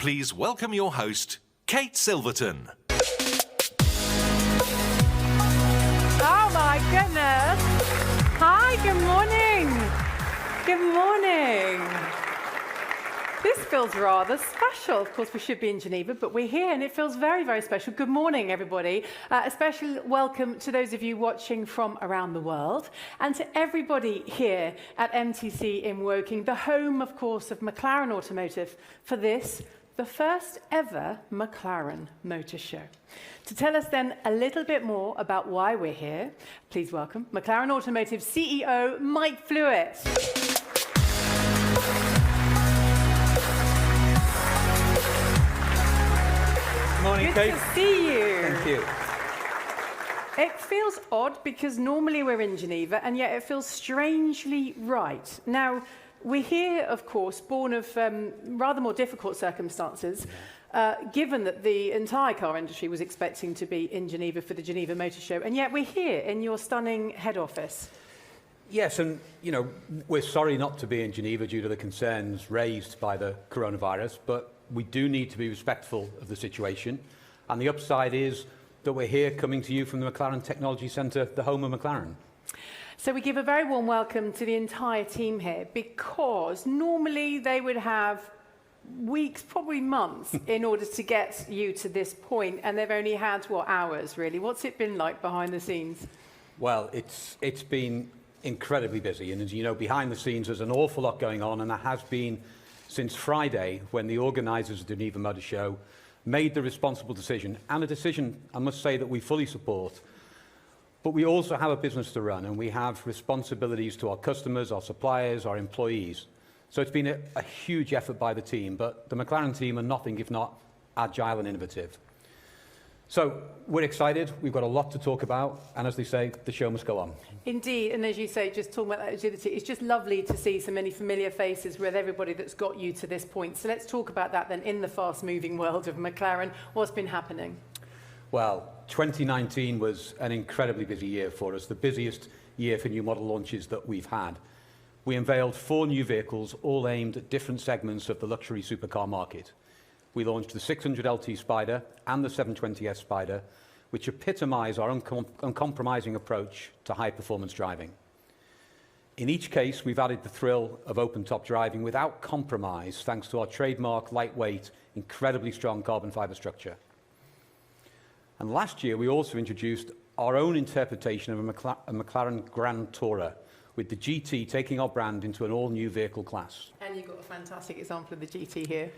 Please welcome your host, Kate Silverton. Oh my goodness. Hi, good morning. Good morning. This feels rather special. Of course, we should be in Geneva, but we're here and it feels very, very special. Good morning, everybody. A special welcome to those of you watching from around the world and to everybody here at MTC in Woking, the home, of course, of McLaren Automotive for this, the first ever McLaren Motor Show. To tell us then a little bit more about why we're here, please welcome McLaren Automotive CEO Mike Flewitt. Morning, Kate. Good to see you. Thank you. It feels odd because normally we're in Geneva and yet it feels strangely right. Now, we're here, of course, born of rather more difficult circumstances, given that the entire car industry was expecting to be in Geneva for the Geneva Motor Show, and yet we're here in your stunning head office. Yes, and, you know, we're sorry not to be in Geneva due to the concerns raised by the coronavirus, but we do need to be respectful of the situation. And the upside is that we're here coming to you from the McLaren Technology Centre, the home of McLaren. So we give a very warm welcome to the entire team here because normally they would have weeks, probably months, in order to get you to this point, and they've only had, what, hours, really? What's it been like behind the scenes? Well, it's been incredibly busy, and as you know, behind the scenes there's an awful lot going on, and there has been since Friday, when the organisers of the Geneva Motor Show made the responsible decision, and a decision, I must say, that we fully support. But we also have a business to run, and we have responsibilities to our customers, our suppliers, our employees. So it's been a huge effort by the team, but the McLaren team are nothing if not agile and innovative. So we're excited, we've got a lot to talk about, and as they say, the show must go on. Indeed, and as you say, just talking about that agility, it's just lovely to see so many familiar faces with everybody that's got you to this point. So let's talk about that then in the fast-moving world of McLaren. What's been happening? Well, 2019 was an incredibly busy year for us, the busiest year for new model launches that we've had. We unveiled 4 new vehicles, all aimed at different segments of the luxury supercar market. We launched the 600 LT Spider and the 720S Spider, which epitomise our uncompromising approach to high-performance driving. In each case, we've added the thrill of open-top driving without compromise, thanks to our trademark, lightweight, incredibly strong carbon fibre structure. And last year, we also introduced our own interpretation of a McLaren Grand Tourer, with the GT taking our brand into an all-new vehicle class. And you've got a fantastic example of the GT here.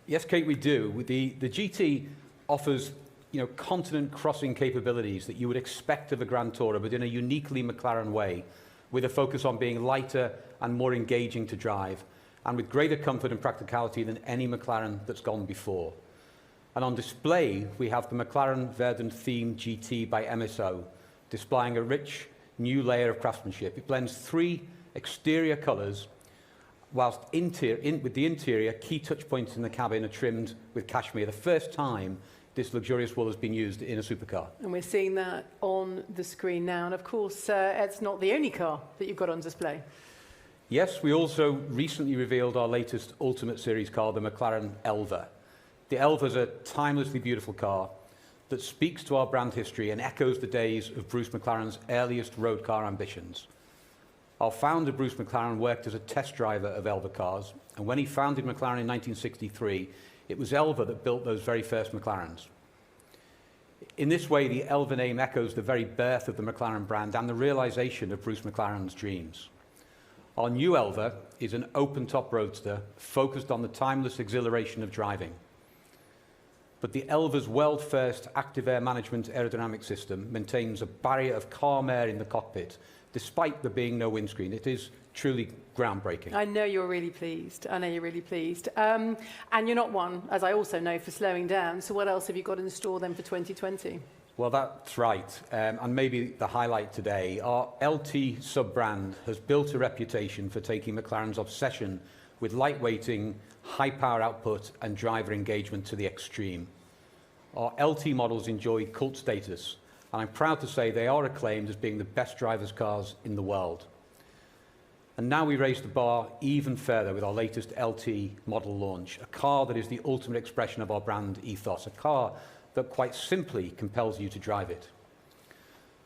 Yes, Kate, we do. The GT offers, you know, continent-crossing capabilities that you would expect of a Grand Tourer, but in a uniquely McLaren way, with a focus on being lighter and more engaging to drive, and with greater comfort and practicality than any McLaren that's gone before. And on display, we have the McLaren Verdant Theme GT by MSO, displaying a rich new layer of craftsmanship. It blends 3 exterior colours, whilst with the interior, key touch points in the cabin are trimmed with cashmere. The first time this luxurious wool has been used in a supercar. And we're seeing that on the screen now. And of course, it's not the only car that you've got on display. Yes, we also recently revealed our latest Ultimate Series car, the McLaren Elva. The Elva is a timelessly beautiful car that speaks to our brand history and echoes the days of Bruce McLaren's earliest road car ambitions. Our founder, Bruce McLaren, worked as a test driver of Elva cars, and when he founded McLaren in 1963, it was Elva that built those very first McLarens. In this way, the Elva name echoes the very birth of the McLaren brand and the realization of Bruce McLaren's dreams. Our new Elva is an open-top roadster focused on the timeless exhilaration of driving. But the Elva's world-first active air management aerodynamic system maintains a barrier of calm air in the cockpit, despite there being no windscreen. It is truly groundbreaking. I know you're really pleased. I know you're really pleased. And you're not one, as I also know, for slowing down. So what else have you got in store then for 2020? Well, that's right. And maybe the highlight today, our LT sub-brand has built a reputation for taking McLaren's obsession with lightweighting, high power output and driver engagement to the extreme. Our LT models enjoy cult status, and I'm proud to say they are acclaimed as being the best drivers' cars in the world. And now we raise the bar even further with our latest LT model launch, a car that is the ultimate expression of our brand ethos, a car that quite simply compels you to drive it.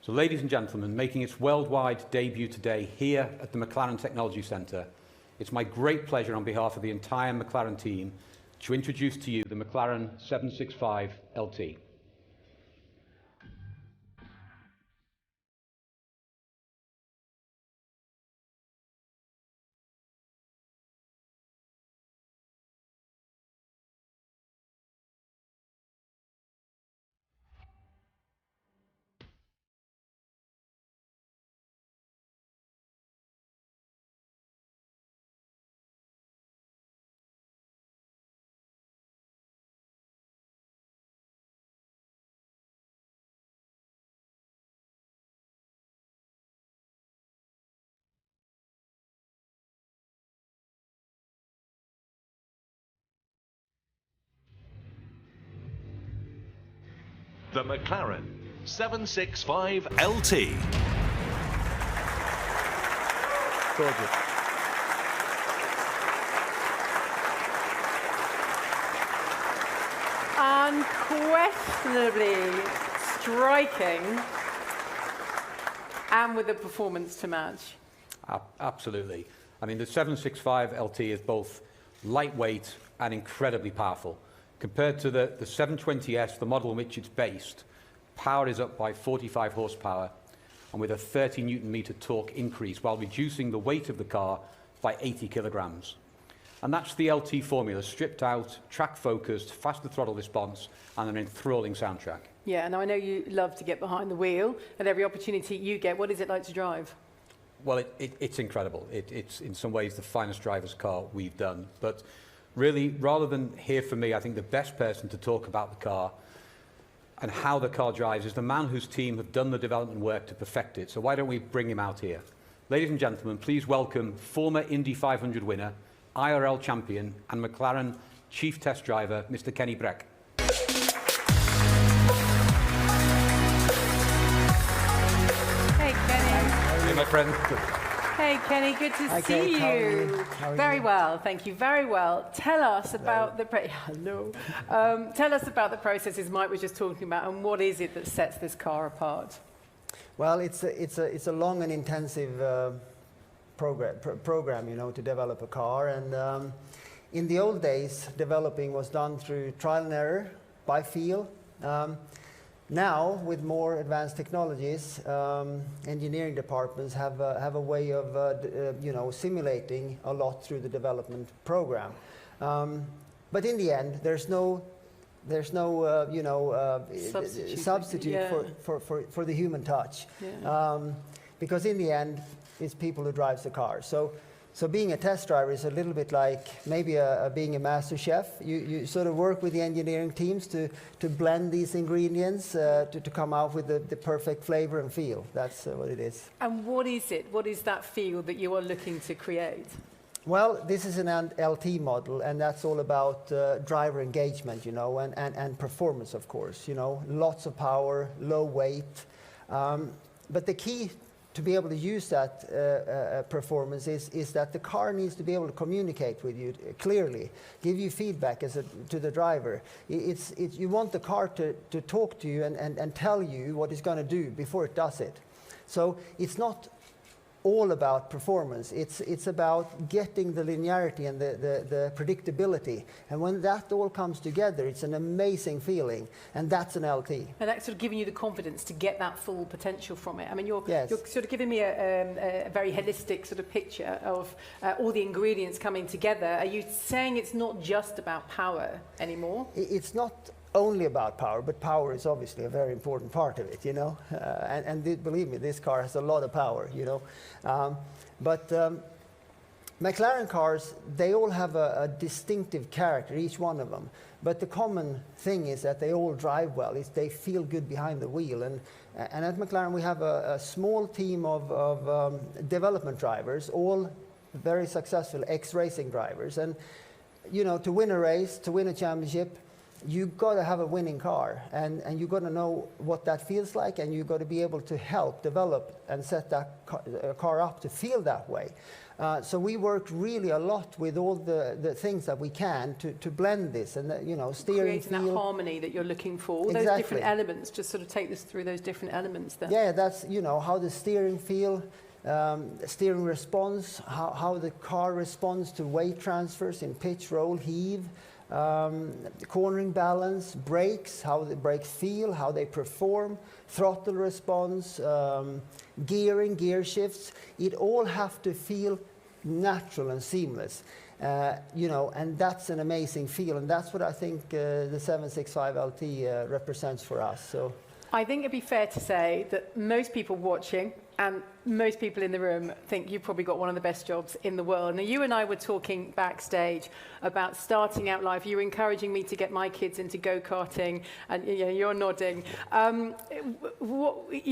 So ladies and gentlemen, making its worldwide debut today here at the McLaren Technology Centre, it's my great pleasure on behalf of the entire McLaren team to introduce to you the McLaren 765 LT. The McLaren 765 LT. Gorgeous. Unquestionably striking, and with the performance to match. Absolutely. I mean, the 765 LT is both lightweight and incredibly powerful. Compared to the 720S, the model on which it's based, power is up by 45 horsepower and with a 30 Newton-meter torque increase while reducing the weight of the car by 80 kilograms. And that's the LT formula, stripped out, track-focused, faster throttle response, and an enthralling soundtrack. Yeah, and I know you love to get behind the wheel, and every opportunity you get, what is it like to drive? Well, it's incredible. It's in some ways the finest driver's car we've done. But really, rather than hear from me, I think the best person to talk about the car and how the car drives is the man whose team have done the development work to perfect it. So why don't we bring him out here? Ladies and gentlemen, please welcome former Indy 500 winner, IRL champion and McLaren chief test driver, Mr. Kenny Breck. Hey, Kenny. Hey, my friend. Hey, Kenny, good to see Kate, you. how are you? How are Very you? well, thank you, very well. Tell us about the tell us about the processes Mike was just talking about, and what is it that sets this car apart? Well, it's a long and intensive program, you know, to develop a car. And in the old days, developing was done through trial and error, by feel. Now, with more advanced technologies, engineering departments have a way of, you know, simulating a lot through the development program. But in the end, there's no you know, substitute yeah. for the human touch. Yeah. Because in the end, it's people who drives the car. So being a test driver is a little bit like maybe being a master chef. You sort of work with the engineering teams to blend these ingredients to come out with the perfect flavor and feel. That's what it is. And what is it? What is that feel that you are looking to create? Well, this is an LT model, and that's all about driver engagement, you know, and performance, of course. You know, lots of power, low weight. But the key to be able to use that performance is that the car needs to be able to communicate with you clearly, give you feedback to the driver. You want the car to talk to you and tell you what it's going to do before it does it. So it's not all about performance. It's about getting the linearity and the predictability. And when that all comes together, it's an amazing feeling. And that's an LT. And that's sort of giving you the confidence to get that full potential from it. I mean, you're Yes. sort of giving me a very holistic sort of picture of all the ingredients coming together. Are you saying it's not just about power anymore? It's not only about power, but power is obviously a very important part of it, you know. Believe me, this car has a lot of power, you know. McLaren cars, they all have a distinctive character, each one of them. But the common thing is that they all drive well. They feel good behind the wheel. And at McLaren, we have a small team of development drivers, all very successful ex-racing drivers. And, you know, to win a race, to win a championship, you've got to have a winning car, and you've got to know what that feels like, and you've got to be able to help develop and set that car up to feel that way. So we worked really a lot with all the things that we can to blend this, and you know, steering Creating that feel. harmony that you're looking for, all those Exactly. different elements. Just sort of take this through those different elements then. Yeah, that's, you know, how the steering feel, steering response, how the car responds to weight transfers in pitch, roll, heave, cornering balance, brakes, how the brakes feel, how they perform, throttle response, gearing, gear shifts. It all have to feel natural and seamless. You know, and that's an amazing feel, and that's what I think the 765 LT represents for us. So I think it'd be fair to say that most people watching and most people in the room think you've probably got one of the best jobs in the world. Now, you and I were talking backstage about starting out life. You were encouraging me to get my kids into go-karting, and you know, you're nodding. You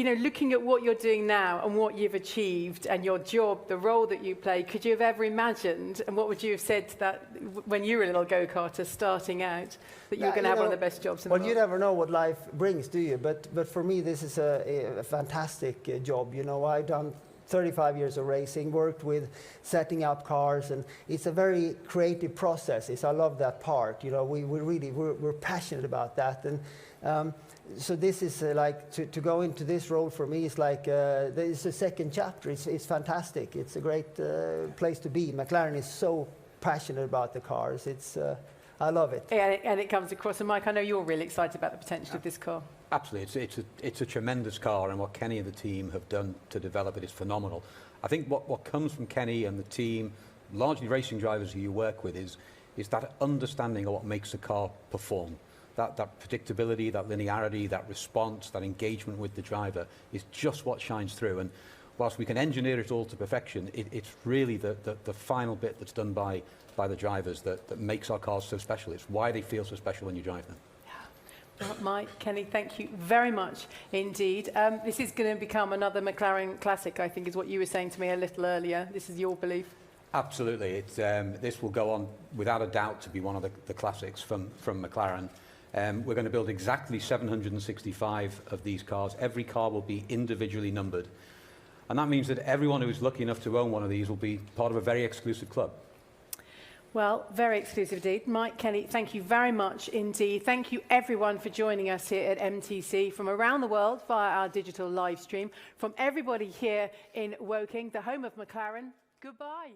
know, looking at what you're doing now and what you've achieved and your job, the role that you play, could you have ever imagined, and what would you have said to that when you were a little go-karter starting out, that you were going to have one of the best jobs in the world? Well, you never know what life brings, do you? But for me, this is a fantastic job. You know, I've done 35 years of racing, worked with setting up cars, and it's a very creative process. I love that part. You know, we're passionate about that, and so this is like to go into this role for me is like it's a second chapter. It's fantastic. It's a great place to be. McLaren is so passionate about the cars. I love it. And it comes across. And Mike, I know you're really excited about the potential of this car. Absolutely, it's a tremendous car, and what Kenny and the team have done to develop it is phenomenal. I think what comes from Kenny and the team, largely racing drivers who you work with, is that understanding of what makes a car perform. That predictability, that linearity, that response, that engagement with the driver is just what shines through. And whilst we can engineer it all to perfection, it's really the final bit that's done by the drivers that makes our cars so special. It's why they feel so special when you drive them. Well, Mike, Kenny, thank you very much indeed. This is going to become another McLaren classic, I think, is what you were saying to me a little earlier. This is your belief? Absolutely. This will go on, without a doubt, to be one of the classics from McLaren. We're going to build exactly 765 of these cars. Every car will be individually numbered. And that means that everyone who is lucky enough to own one of these will be part of a very exclusive club. Well, very exclusive indeed. Mike, Kenny, thank you very much indeed. Thank you everyone for joining us here at MTC from around the world via our digital live stream. From everybody here in Woking, the home of McLaren, goodbye.